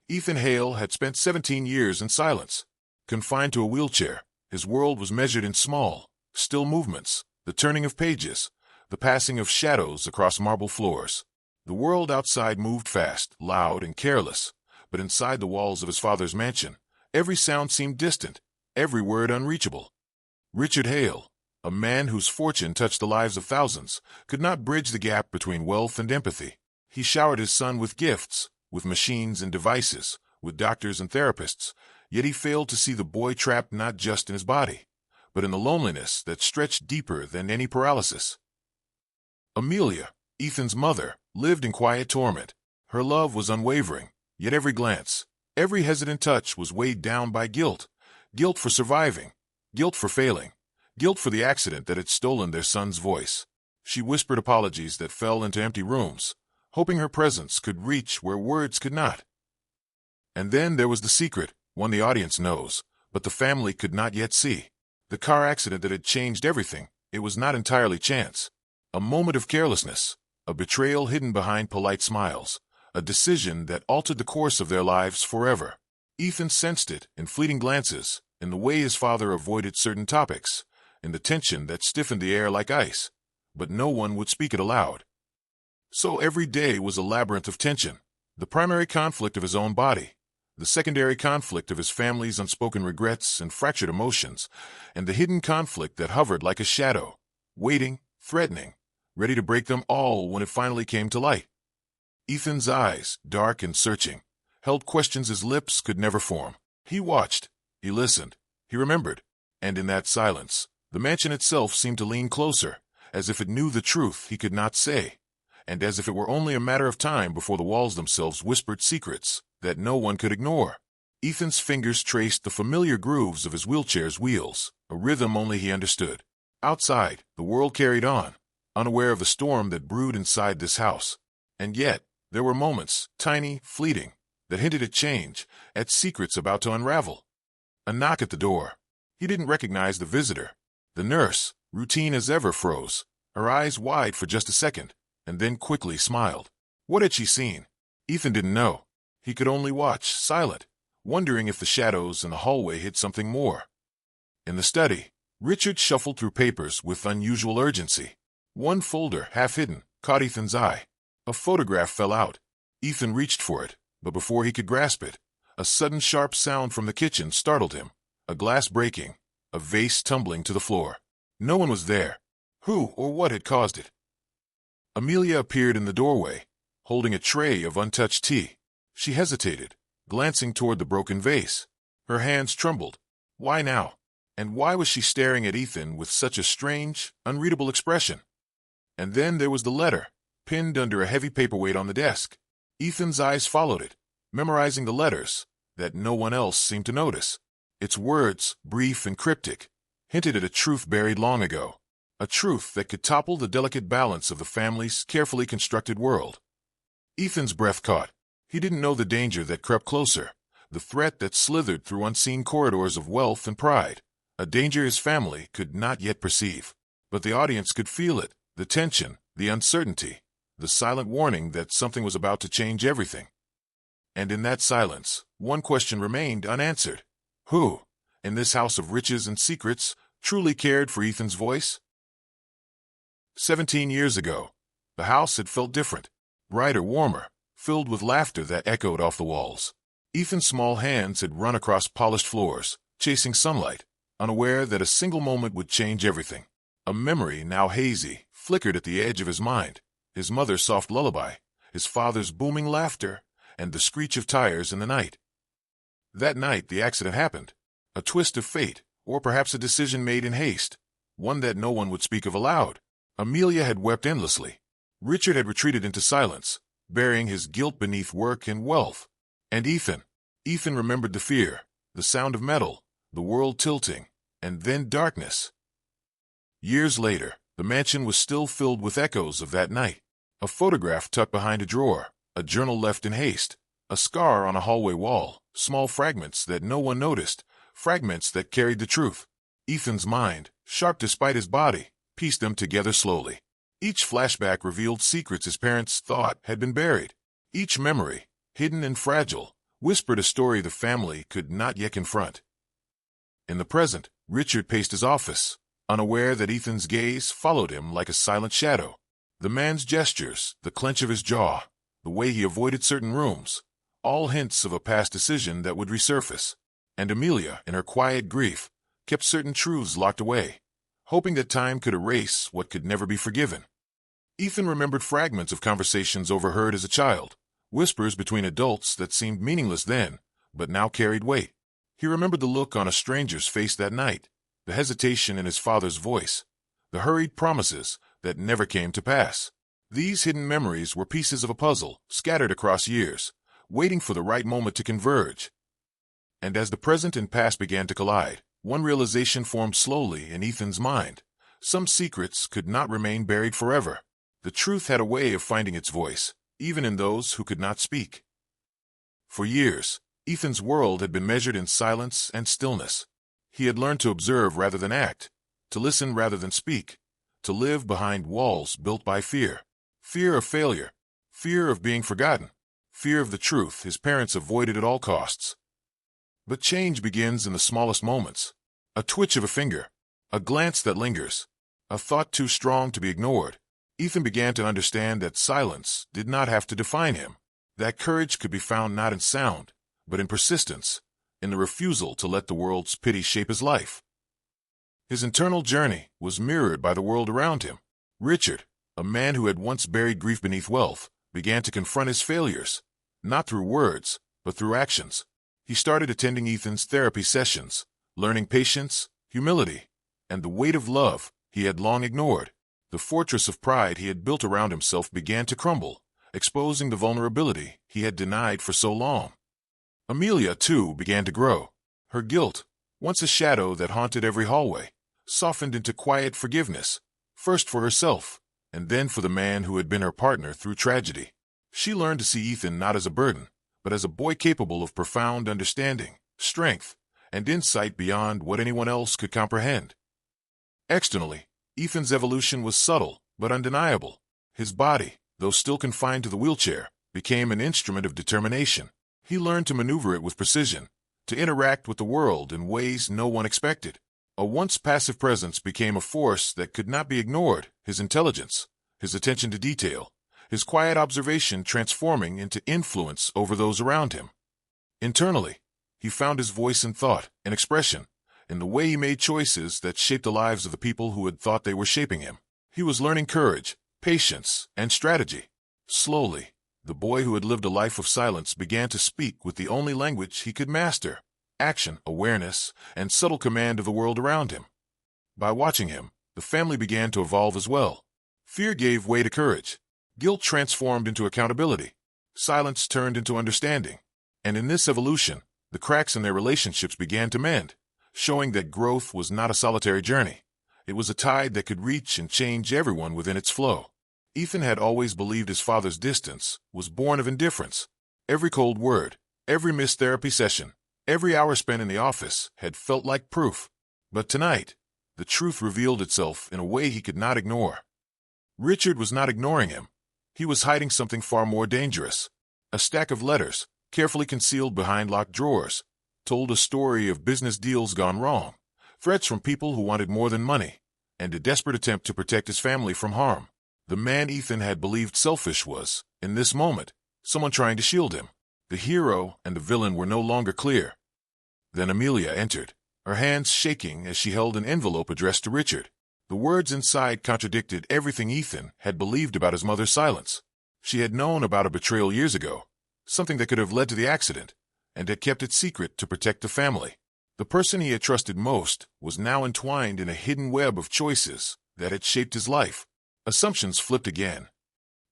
Ethan Hale had spent 17 years in silence. Confined to a wheelchair, his world was measured in small, still movements, the turning of pages, the passing of shadows across marble floors. The world outside moved fast, loud, and careless, but inside the walls of his father's mansion, every sound seemed distant, every word unreachable. Richard Hale, a man whose fortune touched the lives of thousands, could not bridge the gap between wealth and empathy. He showered his son with gifts, with machines and devices, with doctors and therapists, yet he failed to see the boy trapped not just in his body, but in the loneliness that stretched deeper than any paralysis. Amelia, Ethan's mother, lived in quiet torment. Her love was unwavering, yet every glance, every hesitant touch was weighed down by guilt. Guilt for surviving, guilt for failing, guilt for the accident that had stolen their son's voice. She whispered apologies that fell into empty rooms, hoping her presence could reach where words could not. And then there was the secret, one the audience knows, but the family could not yet see. The car accident that had changed everything. It was not entirely chance. A moment of carelessness, a betrayal hidden behind polite smiles, a decision that altered the course of their lives forever. Ethan sensed it in fleeting glances, in the way his father avoided certain topics, in the tension that stiffened the air like ice, but no one would speak it aloud. So every day was a labyrinth of tension, the primary conflict of his own body, the secondary conflict of his family's unspoken regrets and fractured emotions, and the hidden conflict that hovered like a shadow, waiting, threatening, ready to break them all when it finally came to light. Ethan's eyes, dark and searching, held questions his lips could never form. He watched, he listened, he remembered, and in that silence, the mansion itself seemed to lean closer, as if it knew the truth he could not say, and as if it were only a matter of time before the walls themselves whispered secrets that no one could ignore. Ethan's fingers traced the familiar grooves of his wheelchair's wheels, a rhythm only he understood. Outside, the world carried on, unaware of the storm that brewed inside this house. And yet, there were moments, tiny, fleeting, that hinted at change, at secrets about to unravel. A knock at the door. He didn't recognize the visitor. The nurse, routine as ever, froze, her eyes wide for just a second, and then quickly smiled. What had she seen? Ethan didn't know. He could only watch, silent, wondering if the shadows in the hallway hid something more. In the study, Richard shuffled through papers with unusual urgency. One folder, half hidden, caught Ethan's eye. A photograph fell out. Ethan reached for it, but before he could grasp it, a sudden sharp sound from the kitchen startled him. A glass breaking, a vase tumbling to the floor. No one was there. Who or what had caused it? Amelia appeared in the doorway, holding a tray of untouched tea. She hesitated, glancing toward the broken vase. Her hands trembled. Why now? And why was she staring at Ethan with such a strange, unreadable expression? And then there was the letter, pinned under a heavy paperweight on the desk. Ethan's eyes followed it, memorizing the letters that no one else seemed to notice. Its words, brief and cryptic, hinted at a truth buried long ago, a truth that could topple the delicate balance of the family's carefully constructed world. Ethan's breath caught. He didn't know the danger that crept closer, the threat that slithered through unseen corridors of wealth and pride, a danger his family could not yet perceive. But the audience could feel it, the tension, the uncertainty, the silent warning that something was about to change everything. And in that silence, one question remained unanswered. Who, in this house of riches and secrets, truly cared for Ethan's voice? 17 years ago, the house had felt different, brighter, warmer, filled with laughter that echoed off the walls. Ethan's small hands had run across polished floors, chasing sunlight, unaware that a single moment would change everything. A memory, now hazy, flickered at the edge of his mind. His mother's soft lullaby, his father's booming laughter, and the screech of tires in the night. That night the accident happened. A twist of fate, or perhaps a decision made in haste, one that no one would speak of aloud. Amelia had wept endlessly. Richard had retreated into silence, burying his guilt beneath work and wealth. And Ethan remembered the fear, the sound of metal, the world tilting, and then darkness. Years later, the mansion was still filled with echoes of that night. A photograph tucked behind a drawer, a journal left in haste, a scar on a hallway wall, small fragments that no one noticed, fragments that carried the truth. Ethan's mind, sharp despite his body, pieced them together slowly. Each flashback revealed secrets his parents thought had been buried. Each memory, hidden and fragile, whispered a story the family could not yet confront. In the present, Richard paced his office, unaware that Ethan's gaze followed him like a silent shadow. The man's gestures, the clench of his jaw, the way he avoided certain rooms, all hints of a past decision that would resurface. And Amelia, in her quiet grief, kept certain truths locked away, hoping that time could erase what could never be forgiven. Ethan remembered fragments of conversations overheard as a child, whispers between adults that seemed meaningless then, but now carried weight. He remembered the look on a stranger's face that night, the hesitation in his father's voice, the hurried promises that never came to pass. These hidden memories were pieces of a puzzle, scattered across years, waiting for the right moment to converge. And as the present and past began to collide, one realization formed slowly in Ethan's mind. Some secrets could not remain buried forever. The truth had a way of finding its voice, even in those who could not speak. For years, Ethan's world had been measured in silence and stillness. He had learned to observe rather than act, to listen rather than speak, to live behind walls built by fear. Fear of failure, fear of being forgotten, fear of the truth his parents avoided at all costs. But change begins in the smallest moments. A twitch of a finger, a glance that lingers, a thought too strong to be ignored. Ethan began to understand that silence did not have to define him, that courage could be found not in sound, but in persistence, in the refusal to let the world's pity shape his life. His internal journey was mirrored by the world around him. Richard, a man who had once buried grief beneath wealth, began to confront his failures, not through words, but through actions. He started attending Ethan's therapy sessions, learning patience, humility, and the weight of love he had long ignored. The fortress of pride he had built around himself began to crumble, exposing the vulnerability he had denied for so long. Amelia, too, began to grow. Her guilt, once a shadow that haunted every hallway, softened into quiet forgiveness, first for herself, and then for the man who had been her partner through tragedy. She learned to see Ethan not as a burden, but as a boy capable of profound understanding, strength, and insight beyond what anyone else could comprehend. Externally, Ethan's evolution was subtle but undeniable. His body, though still confined to the wheelchair, became an instrument of determination. He learned to maneuver it with precision, to interact with the world in ways no one expected. A once passive presence became a force that could not be ignored, his intelligence, his attention to detail, his quiet observation transforming into influence over those around him. Internally, he found his voice in thought and expression, in the way he made choices that shaped the lives of the people who had thought they were shaping him. He was learning courage, patience, and strategy. Slowly, the boy who had lived a life of silence began to speak with the only language he could master: action, awareness, and subtle command of the world around him. By watching him, the family began to evolve as well. Fear gave way to courage. Guilt transformed into accountability. Silence turned into understanding. And in this evolution, the cracks in their relationships began to mend, showing that growth was not a solitary journey. It was a tide that could reach and change everyone within its flow. Ethan had always believed his father's distance was born of indifference. Every cold word, every missed therapy session, every hour spent in the office had felt like proof. But tonight, the truth revealed itself in a way he could not ignore. Richard was not ignoring him. He was hiding something far more dangerous. A stack of letters, carefully concealed behind locked drawers, told a story of business deals gone wrong, threats from people who wanted more than money, and a desperate attempt to protect his family from harm. The man Ethan had believed selfish was, in this moment, someone trying to shield him. The hero and the villain were no longer clear. Then Amelia entered, her hands shaking as she held an envelope addressed to Richard. The words inside contradicted everything Ethan had believed about his mother's silence. She had known about a betrayal years ago, something that could have led to the accident, and had kept it secret to protect the family. The person he had trusted most was now entwined in a hidden web of choices that had shaped his life. Assumptions flipped again.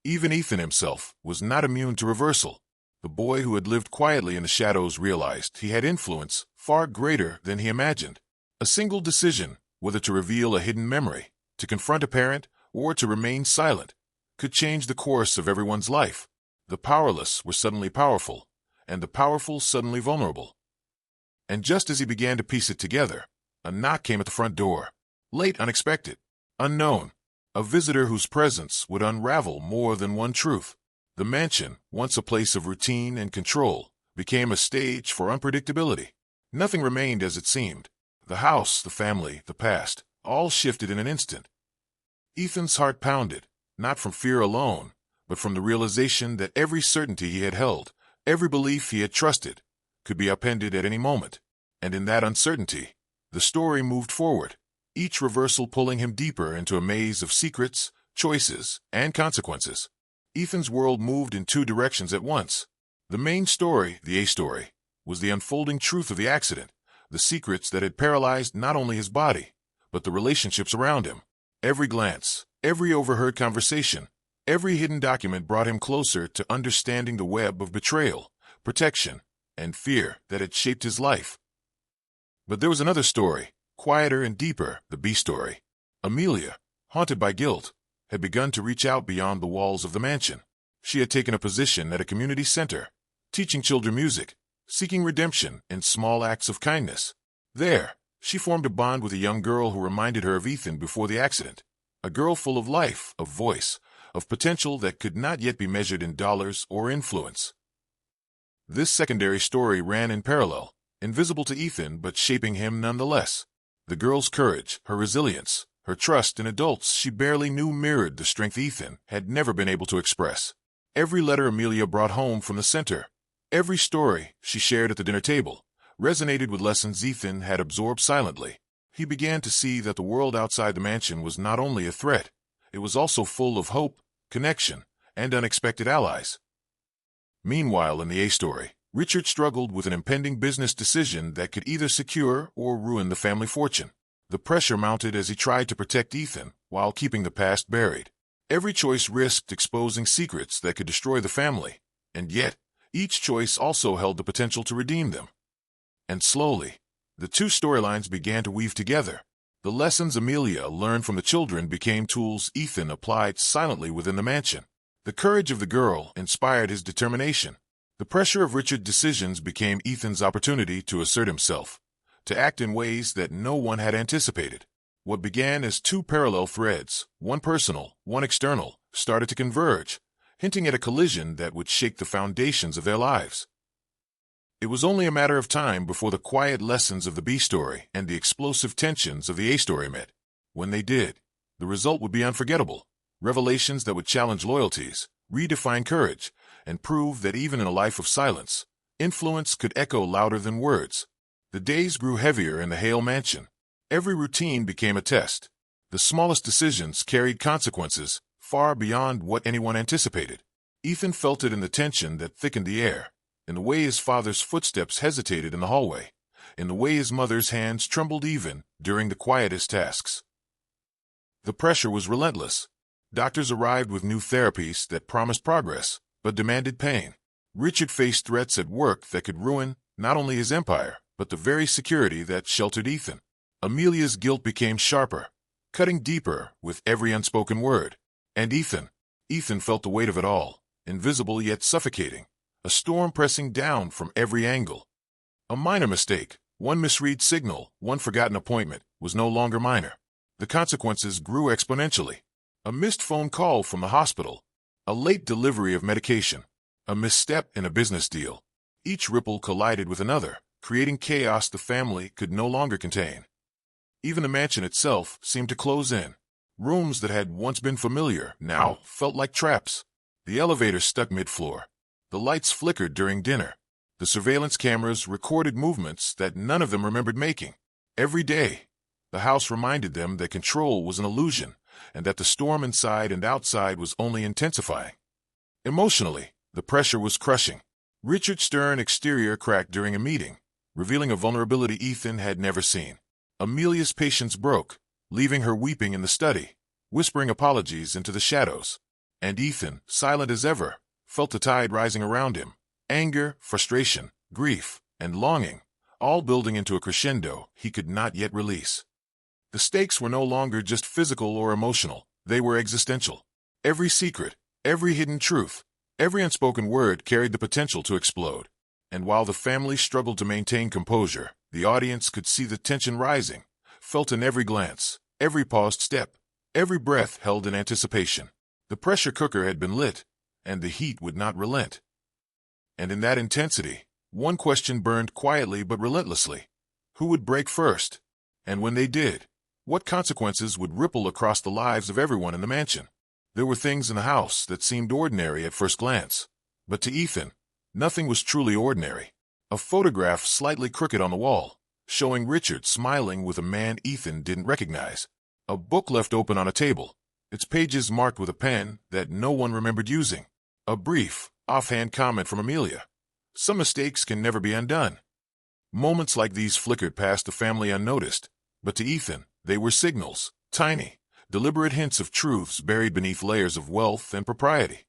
Even Ethan himself was not immune to reversal. The boy who had lived quietly in the shadows realized he had influence far greater than he imagined. A single decision, whether to reveal a hidden memory, to confront a parent, or to remain silent, could change the course of everyone's life. The powerless were suddenly powerful, and the powerful suddenly vulnerable. And just as he began to piece it together, a knock came at the front door. Late, unexpected, unknown. A visitor whose presence would unravel more than one truth. The mansion, once a place of routine and control, became a stage for unpredictability. Nothing remained as it seemed. The house, the family, the past, all shifted in an instant. Ethan's heart pounded, not from fear alone, but from the realization that every certainty he had held, every belief he had trusted, could be upended at any moment. And in that uncertainty, the story moved forward, each reversal pulling him deeper into a maze of secrets, choices, and consequences. Ethan's world moved in two directions at once. The main story, the A story, was the unfolding truth of the accident, the secrets that had paralyzed not only his body, but the relationships around him. Every glance, every overheard conversation, every hidden document brought him closer to understanding the web of betrayal, protection, and fear that had shaped his life. But there was another story, quieter and deeper, the B story. Amelia, haunted by guilt, had begun to reach out beyond the walls of the mansion. She had taken a position at a community center, teaching children music, seeking redemption in small acts of kindness. There, she formed a bond with a young girl who reminded her of Ethan before the accident, a girl full of life, of voice, of potential that could not yet be measured in dollars or influence. This secondary story ran in parallel, invisible to Ethan but shaping him nonetheless. The girl's courage, her resilience, her trust in adults she barely knew mirrored the strength Ethan had never been able to express. Every letter Amelia brought home from the center, every story she shared at the dinner table, resonated with lessons Ethan had absorbed silently. He began to see that the world outside the mansion was not only a threat, it was also full of hope, connection, and unexpected allies. Meanwhile, in the A story, Richard struggled with an impending business decision that could either secure or ruin the family fortune. The pressure mounted as he tried to protect Ethan while keeping the past buried. Every choice risked exposing secrets that could destroy the family, and yet, each choice also held the potential to redeem them. And slowly, the two storylines began to weave together. The lessons Amelia learned from the children became tools Ethan applied silently within the mansion. The courage of the girl inspired his determination. The pressure of Richard's decisions became Ethan's opportunity to assert himself, to act in ways that no one had anticipated. What began as two parallel threads, one personal, one external, started to converge, hinting at a collision that would shake the foundations of their lives. It was only a matter of time before the quiet lessons of the B story and the explosive tensions of the A story met. When they did, the result would be unforgettable. Revelations that would challenge loyalties, redefine courage, and prove that even in a life of silence, influence could echo louder than words. The days grew heavier in the Hale mansion. Every routine became a test. The smallest decisions carried consequences far beyond what anyone anticipated. Ethan felt it in the tension that thickened the air, in the way his father's footsteps hesitated in the hallway, in the way his mother's hands trembled even during the quietest tasks. The pressure was relentless. Doctors arrived with new therapies that promised progress, but demanded pain. Richard faced threats at work that could ruin not only his empire, but the very security that sheltered Ethan. Amelia's guilt became sharper, cutting deeper with every unspoken word. And Ethan felt the weight of it all, invisible yet suffocating, a storm pressing down from every angle. A minor mistake, one misread signal, one forgotten appointment, was no longer minor. The consequences grew exponentially. A missed phone call from the hospital, a late delivery of medication, a misstep in a business deal. Each ripple collided with another, creating chaos the family could no longer contain. Even the mansion itself seemed to close in. Rooms that had once been familiar now felt like traps. The elevator stuck mid-floor. The lights flickered during dinner. The surveillance cameras recorded movements that none of them remembered making. Every day, the house reminded them that control was an illusion, and that the storm inside and outside was only intensifying. Emotionally, the pressure was crushing. Richard's stern exterior cracked during a meeting, revealing a vulnerability Ethan had never seen. Amelia's patience broke, leaving her weeping in the study, whispering apologies into the shadows. And Ethan, silent as ever, felt the tide rising around him. Anger, frustration, grief, and longing, all building into a crescendo he could not yet release. The stakes were no longer just physical or emotional, they were existential. Every secret, every hidden truth, every unspoken word carried the potential to explode. And while the family struggled to maintain composure, the audience could see the tension rising, felt in every glance, every paused step, every breath held in anticipation. The pressure cooker had been lit, and the heat would not relent. And in that intensity, One question burned quietly but relentlessly. Who would break first? And when they did, what consequences would ripple across the lives of everyone in the mansion? There were things in the house that seemed ordinary at first glance, but to Ethan, nothing was truly ordinary. A photograph slightly crooked on the wall, showing Richard smiling with a man Ethan didn't recognize. A book left open on a table, its pages marked with a pen that no one remembered using. A brief, offhand comment from Amelia. Some mistakes can never be undone. Moments like these flickered past the family unnoticed, but to Ethan, they were signals, tiny, deliberate hints of truths buried beneath layers of wealth and propriety.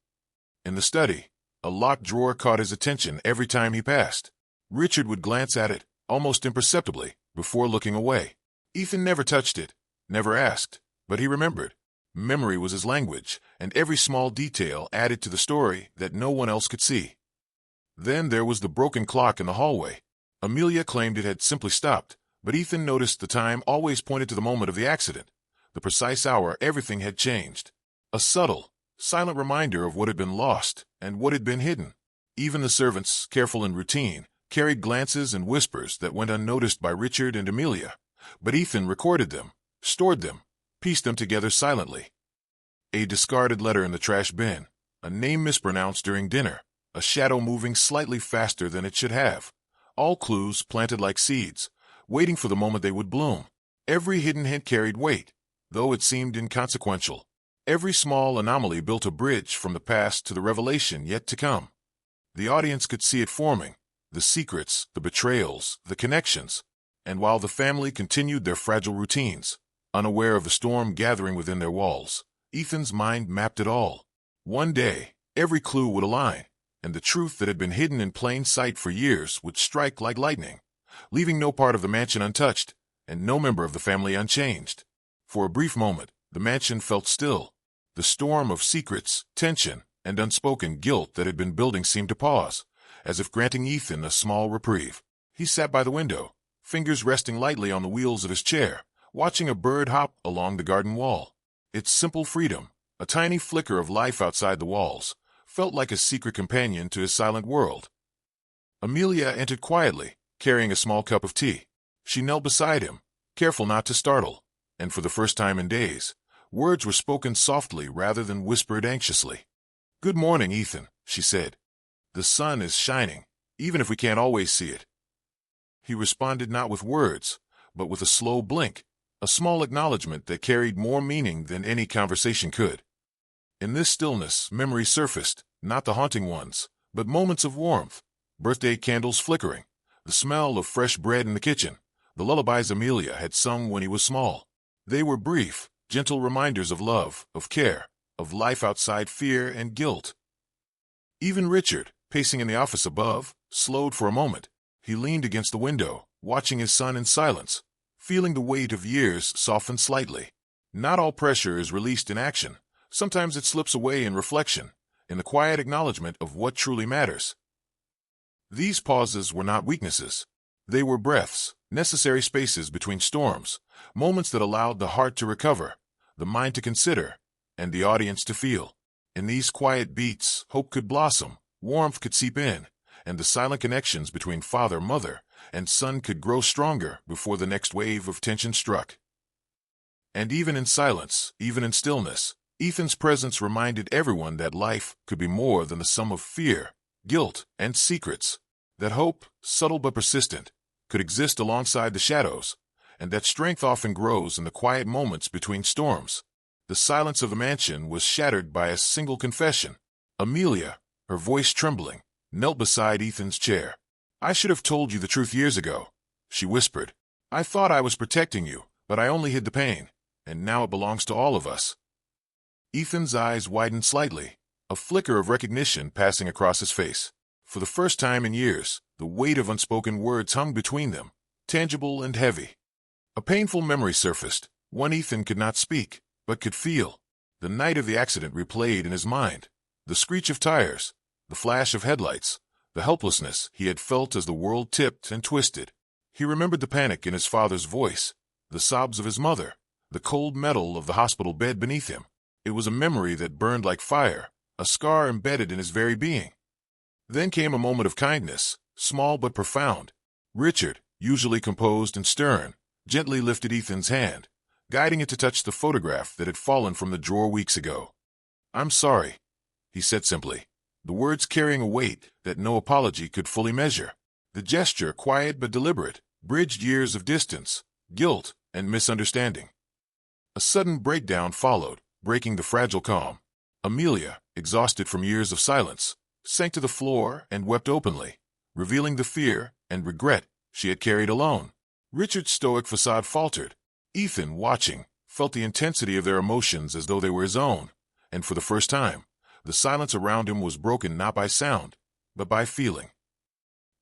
In the study, a locked drawer caught his attention every time he passed. Richard would glance at it, almost imperceptibly, before looking away. Ethan never touched it, never asked, but he remembered. Memory was his language, and every small detail added to the story that no one else could see. Then there was the broken clock in the hallway. Amelia claimed it had simply stopped, but Ethan noticed the time always pointed to the moment of the accident, the precise hour everything had changed. A subtle, silent reminder of what had been lost and what had been hidden. Even the servants, careful in routine, carried glances and whispers that went unnoticed by Richard and Amelia, but Ethan recorded them, stored them, pieced them together silently. A discarded letter in the trash bin, a name mispronounced during dinner, a shadow moving slightly faster than it should have. All clues planted like seeds, waiting for the moment they would bloom. Every hidden hint carried weight, though it seemed inconsequential. Every small anomaly built a bridge from the past to the revelation yet to come. The audience could see it forming, the secrets, the betrayals, the connections, and while the family continued their fragile routines, unaware of the storm gathering within their walls, Ethan's mind mapped it all. One day, every clue would align, and the truth that had been hidden in plain sight for years would strike like lightning, leaving no part of the mansion untouched, and no member of the family unchanged. For a brief moment, the mansion felt still. The storm of secrets, tension, and unspoken guilt that had been building seemed to pause, as if granting Ethan a small reprieve. He sat by the window, fingers resting lightly on the wheels of his chair, watching a bird hop along the garden wall. Its simple freedom, a tiny flicker of life outside the walls, felt like a secret companion to his silent world. Amelia entered quietly, carrying a small cup of tea. She knelt beside him, careful not to startle, and for the first time in days, words were spoken softly rather than whispered anxiously. "Good morning, Ethan," she said. "The sun is shining, even if we can't always see it." He responded not with words, but with a slow blink, a small acknowledgement that carried more meaning than any conversation could. In this stillness, memories surfaced, not the haunting ones, but moments of warmth, birthday candles flickering, the smell of fresh bread in the kitchen, the lullabies Amelia had sung when he was small. They were brief, gentle reminders of love, of care, of life outside fear and guilt. Even Richard, pacing in the office above, slowed for a moment. He leaned against the window, watching his son in silence, feeling the weight of years soften slightly. Not all pressure is released in action. Sometimes it slips away in reflection, in the quiet acknowledgement of what truly matters. These pauses were not weaknesses. They were breaths, necessary spaces between storms, moments that allowed the heart to recover, the mind to consider, and the audience to feel. In these quiet beats, hope could blossom, warmth could seep in, and the silent connections between father, mother, and son could grow stronger before the next wave of tension struck. And even in silence, even in stillness, Ethan's presence reminded everyone that life could be more than the sum of fear, guilt, and secrets, that hope, subtle but persistent, could exist alongside the shadows, and that strength often grows in the quiet moments between storms. The silence of the mansion was shattered by a single confession. Amelia, her voice trembling, knelt beside Ethan's chair. "I should have told you the truth years ago," she whispered. "I thought I was protecting you, but I only hid the pain, and now it belongs to all of us." Ethan's eyes widened slightly, a flicker of recognition passing across his face. For the first time in years, the weight of unspoken words hung between them, tangible and heavy. A painful memory surfaced, one Ethan could not speak, but could feel. The night of the accident replayed in his mind. The screech of tires, the flash of headlights, the helplessness he had felt as the world tipped and twisted. He remembered the panic in his father's voice, the sobs of his mother, the cold metal of the hospital bed beneath him. It was a memory that burned like fire, a scar embedded in his very being. Then came a moment of kindness, small but profound. Richard, usually composed and stern, gently lifted Ethan's hand, guiding it to touch the photograph that had fallen from the drawer weeks ago. "I'm sorry," he said simply, the words carrying a weight that no apology could fully measure. The gesture, quiet but deliberate, bridged years of distance, guilt, and misunderstanding. A sudden breakdown followed, breaking the fragile calm. Amelia, exhausted from years of silence, sank to the floor and wept openly, revealing the fear and regret she had carried alone. Richard's stoic facade faltered. Ethan, watching, felt the intensity of their emotions as though they were his own, and for the first time, the silence around him was broken not by sound, but by feeling.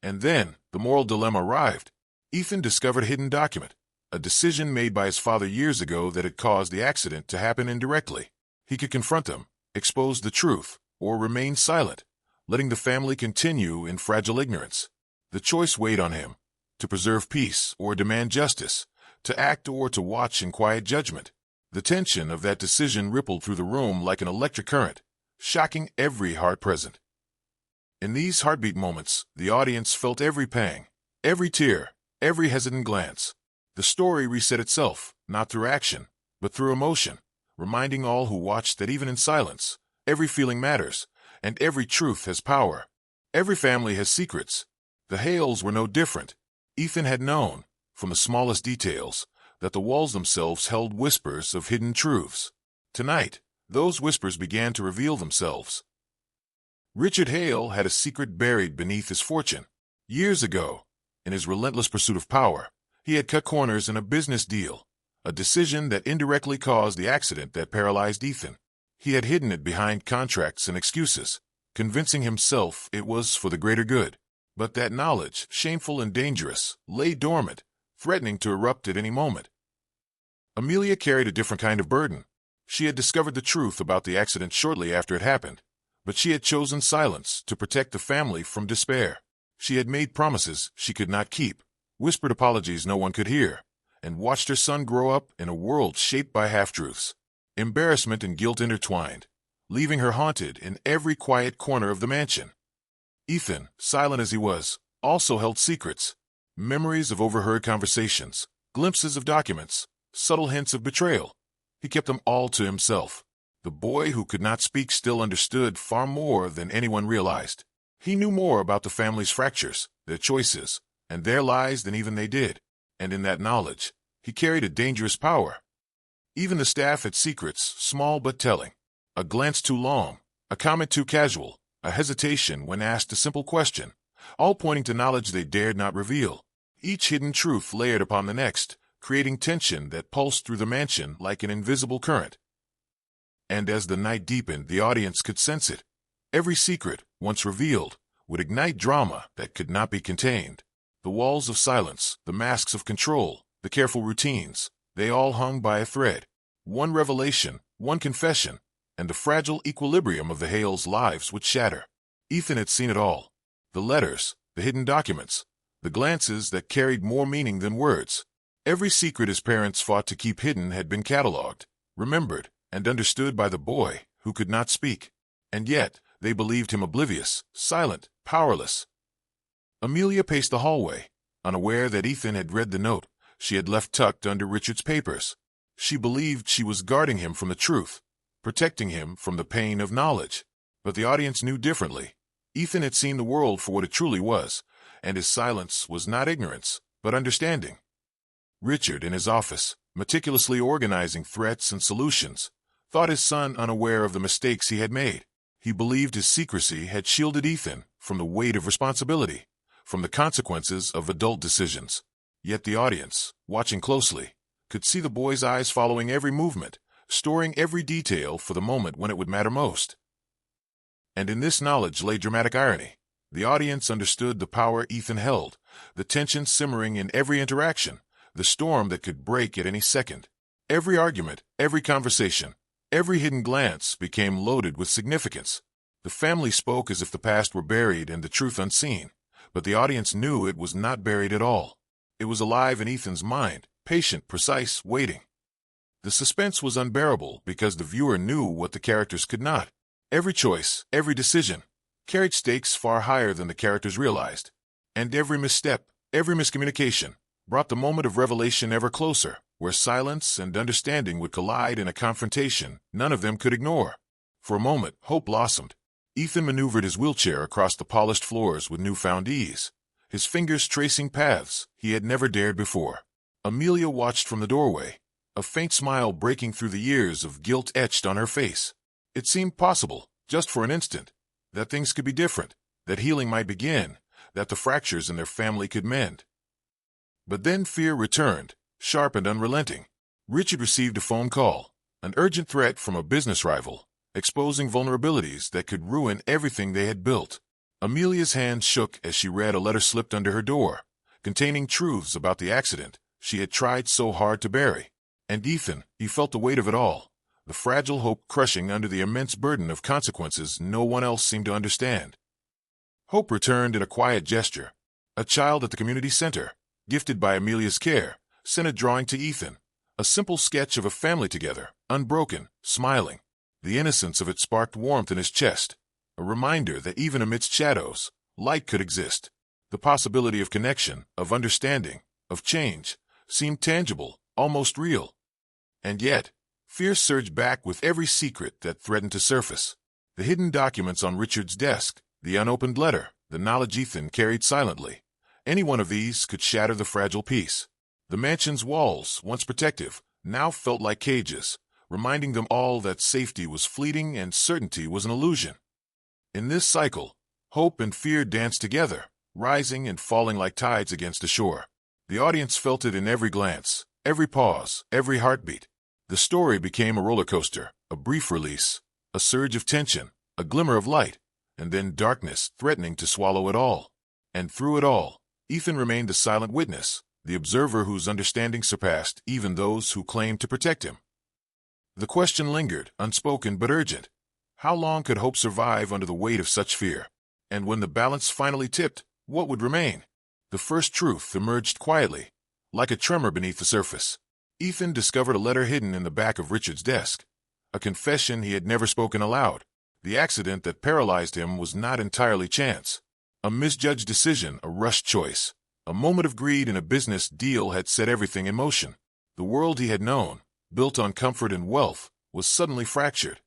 And then, the moral dilemma arrived. Ethan discovered a hidden document, a decision made by his father years ago that had caused the accident to happen indirectly. He could confront them, expose the truth, or remain silent, letting the family continue in fragile ignorance. The choice weighed on him, to preserve peace or demand justice, to act or to watch in quiet judgment. The tension of that decision rippled through the room like an electric current, shocking every heart present. In these heartbeat moments, the audience felt every pang, every tear, every hesitant glance. The story reset itself, not through action, but through emotion, reminding all who watched that even in silence, every feeling matters, and every truth has power. Every family has secrets. The Hales were no different. Ethan had known, from the smallest details, that the walls themselves held whispers of hidden truths. Tonight, those whispers began to reveal themselves. Richard Hale had a secret buried beneath his fortune. Years ago, in his relentless pursuit of power, he had cut corners in a business deal, a decision that indirectly caused the accident that paralyzed Ethan. He had hidden it behind contracts and excuses, convincing himself it was for the greater good. But that knowledge, shameful and dangerous, lay dormant, threatening to erupt at any moment. Amelia carried a different kind of burden. She had discovered the truth about the accident shortly after it happened, but she had chosen silence to protect the family from despair. She had made promises she could not keep, whispered apologies no one could hear, and watched her son grow up in a world shaped by half-truths. Embarrassment and guilt intertwined, leaving her haunted in every quiet corner of the mansion. Ethan, silent as he was, also held secrets, memories of overheard conversations, glimpses of documents, subtle hints of betrayal. He kept them all to himself. The boy who could not speak still understood far more than anyone realized. He knew more about the family's fractures, their choices, and their lies than even they did, and in that knowledge, he carried a dangerous power. Even the staff had secrets, small but telling. A glance too long, a comment too casual, a hesitation when asked a simple question, all pointing to knowledge they dared not reveal. Each hidden truth layered upon the next, creating tension that pulsed through the mansion like an invisible current. And as the night deepened, the audience could sense it. Every secret, once revealed, would ignite drama that could not be contained. The walls of silence, the masks of control, the careful routines, they all hung by a thread. One revelation, one confession, and the fragile equilibrium of the Hales' lives would shatter. Ethan had seen it all. The letters, the hidden documents, the glances that carried more meaning than words. Every secret his parents fought to keep hidden had been catalogued, remembered, and understood by the boy who could not speak. And yet, they believed him oblivious, silent, powerless. Amelia paced the hallway, unaware that Ethan had read the note she had left tucked under Richard's papers. She believed she was guarding him from the truth, protecting him from the pain of knowledge. But the audience knew differently. Ethan had seen the world for what it truly was, and his silence was not ignorance, but understanding. Richard, in his office, meticulously organizing threats and solutions, thought his son unaware of the mistakes he had made. He believed his secrecy had shielded Ethan from the weight of responsibility, from the consequences of adult decisions. Yet the audience, watching closely, could see the boy's eyes following every movement, storing every detail for the moment when it would matter most. And in this knowledge lay dramatic irony. The audience understood the power Ethan held, the tension simmering in every interaction, the storm that could break at any second. Every argument, every conversation, every hidden glance became loaded with significance. The family spoke as if the past were buried and the truth unseen, but the audience knew it was not buried at all. It was alive in Ethan's mind, patient, precise, waiting. The suspense was unbearable because the viewer knew what the characters could not. Every choice, every decision, carried stakes far higher than the characters realized. And every misstep, every miscommunication, brought the moment of revelation ever closer, where silence and understanding would collide in a confrontation none of them could ignore. For a moment, hope blossomed. Ethan maneuvered his wheelchair across the polished floors with newfound ease, his fingers tracing paths he had never dared before. Amelia watched from the doorway, a faint smile breaking through the years of guilt etched on her face. It seemed possible, just for an instant, that things could be different, that healing might begin, that the fractures in their family could mend. But then fear returned, sharp and unrelenting. Richard received a phone call, an urgent threat from a business rival, exposing vulnerabilities that could ruin everything they had built. Amelia's hand shook as she read a letter slipped under her door, containing truths about the accident she had tried so hard to bury. And Ethan, he felt the weight of it all, the fragile hope crushing under the immense burden of consequences no one else seemed to understand. Hope returned in a quiet gesture. A child at the community center, gifted by Amelia's care, sent a drawing to Ethan, a simple sketch of a family together, unbroken, smiling. The innocence of it sparked warmth in his chest, a reminder that even amidst shadows, light could exist. The possibility of connection, of understanding, of change, seemed tangible, almost real. And yet, fear surged back with every secret that threatened to surface. The hidden documents on Richard's desk, the unopened letter, the knowledge Ethan carried silently. Any one of these could shatter the fragile peace. The mansion's walls, once protective, now felt like cages, reminding them all that safety was fleeting and certainty was an illusion. In this cycle, hope and fear danced together, rising and falling like tides against the shore. The audience felt it in every glance, every pause, every heartbeat. The story became a roller coaster, a brief release, a surge of tension, a glimmer of light, and then darkness threatening to swallow it all. And through it all, Ethan remained the silent witness, the observer whose understanding surpassed even those who claimed to protect him. The question lingered, unspoken but urgent. How long could hope survive under the weight of such fear? And when the balance finally tipped, what would remain? The first truth emerged quietly, like a tremor beneath the surface. Ethan discovered a letter hidden in the back of Richard's desk, a confession he had never spoken aloud. The accident that paralyzed him was not entirely chance. A misjudged decision, a rushed choice. A moment of greed in a business deal had set everything in motion. The world he had known, built on comfort and wealth, was suddenly fractured.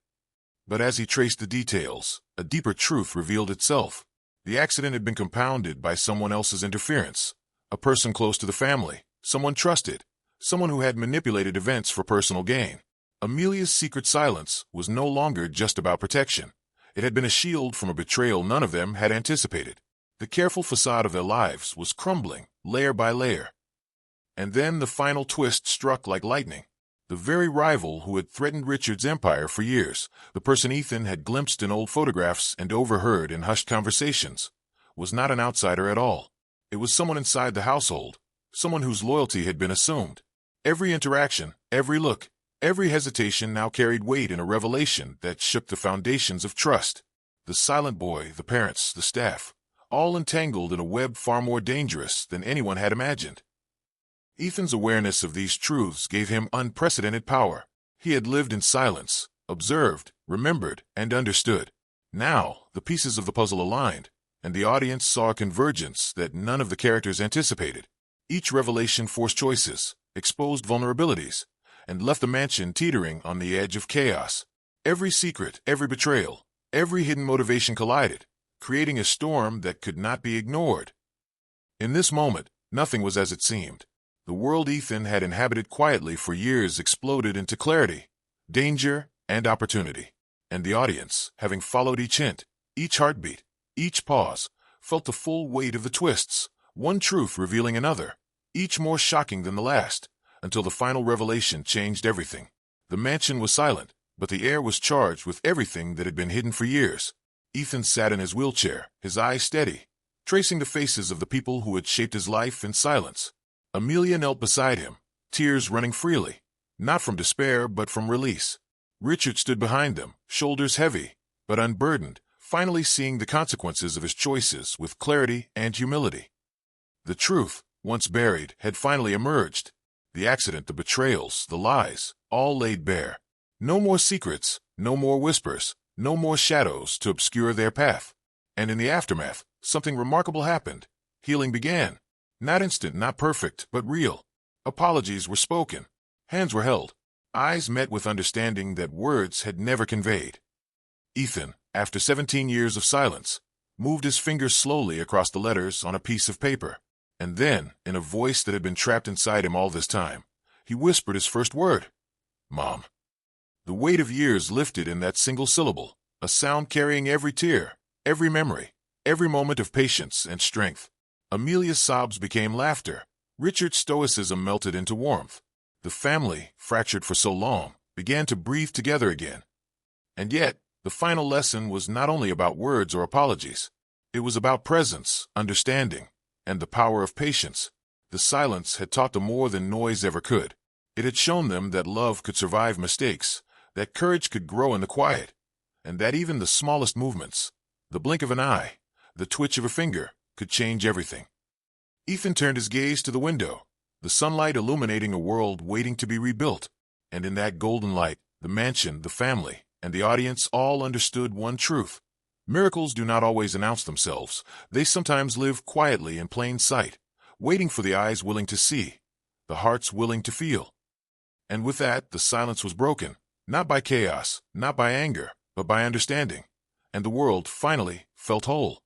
But as he traced the details, a deeper truth revealed itself. The accident had been compounded by someone else's interference, a person close to the family, someone trusted, someone who had manipulated events for personal gain. Amelia's secret silence was no longer just about protection. It had been a shield from a betrayal none of them had anticipated. The careful facade of their lives was crumbling, layer by layer. And then the final twist struck like lightning. The very rival who had threatened Richard's empire for years, the person Ethan had glimpsed in old photographs and overheard in hushed conversations, was not an outsider at all. It was someone inside the household, someone whose loyalty had been assumed. Every interaction, every look, every hesitation now carried weight in a revelation that shook the foundations of trust. The silent boy, the parents, the staff, all entangled in a web far more dangerous than anyone had imagined. Ethan's awareness of these truths gave him unprecedented power. He had lived in silence, observed, remembered, and understood. Now, the pieces of the puzzle aligned, and the audience saw a convergence that none of the characters anticipated. Each revelation forced choices, exposed vulnerabilities, and left the mansion teetering on the edge of chaos. Every secret, every betrayal, every hidden motivation collided, creating a storm that could not be ignored. In this moment, nothing was as it seemed. The world Ethan had inhabited quietly for years exploded into clarity, danger, and opportunity. And the audience, having followed each hint, each heartbeat, each pause, felt the full weight of the twists, one truth revealing another, each more shocking than the last, until the final revelation changed everything. The mansion was silent, but the air was charged with everything that had been hidden for years. Ethan sat in his wheelchair, his eyes steady, tracing the faces of the people who had shaped his life in silence. Amelia knelt beside him, tears running freely, not from despair but from release. Richard stood behind them, shoulders heavy, but unburdened, finally seeing the consequences of his choices with clarity and humility. The truth, once buried, had finally emerged. The accident, the betrayals, the lies, all laid bare. No more secrets, no more whispers, no more shadows to obscure their path. And in the aftermath, something remarkable happened. Healing began. Not instant, not perfect, but real. Apologies were spoken. Hands were held. Eyes met with understanding that words had never conveyed. Ethan, after 17 years of silence, moved his fingers slowly across the letters on a piece of paper. And then, in a voice that had been trapped inside him all this time, he whispered his first word. Mom. The weight of years lifted in that single syllable, a sound carrying every tear, every memory, every moment of patience and strength. Amelia's sobs became laughter. Richard's stoicism melted into warmth. The family, fractured for so long, began to breathe together again. And yet, the final lesson was not only about words or apologies. It was about presence, understanding, and the power of patience. The silence had taught them more than noise ever could. It had shown them that love could survive mistakes, that courage could grow in the quiet, and that even the smallest movements, the blink of an eye, the twitch of a finger, could change everything. Ethan turned his gaze to the window, the sunlight illuminating a world waiting to be rebuilt. And in that golden light, the mansion, the family, and the audience all understood one truth. Miracles do not always announce themselves. They sometimes live quietly in plain sight, waiting for the eyes willing to see, the hearts willing to feel. And with that, the silence was broken, not by chaos, not by anger, but by understanding. And the world finally felt whole.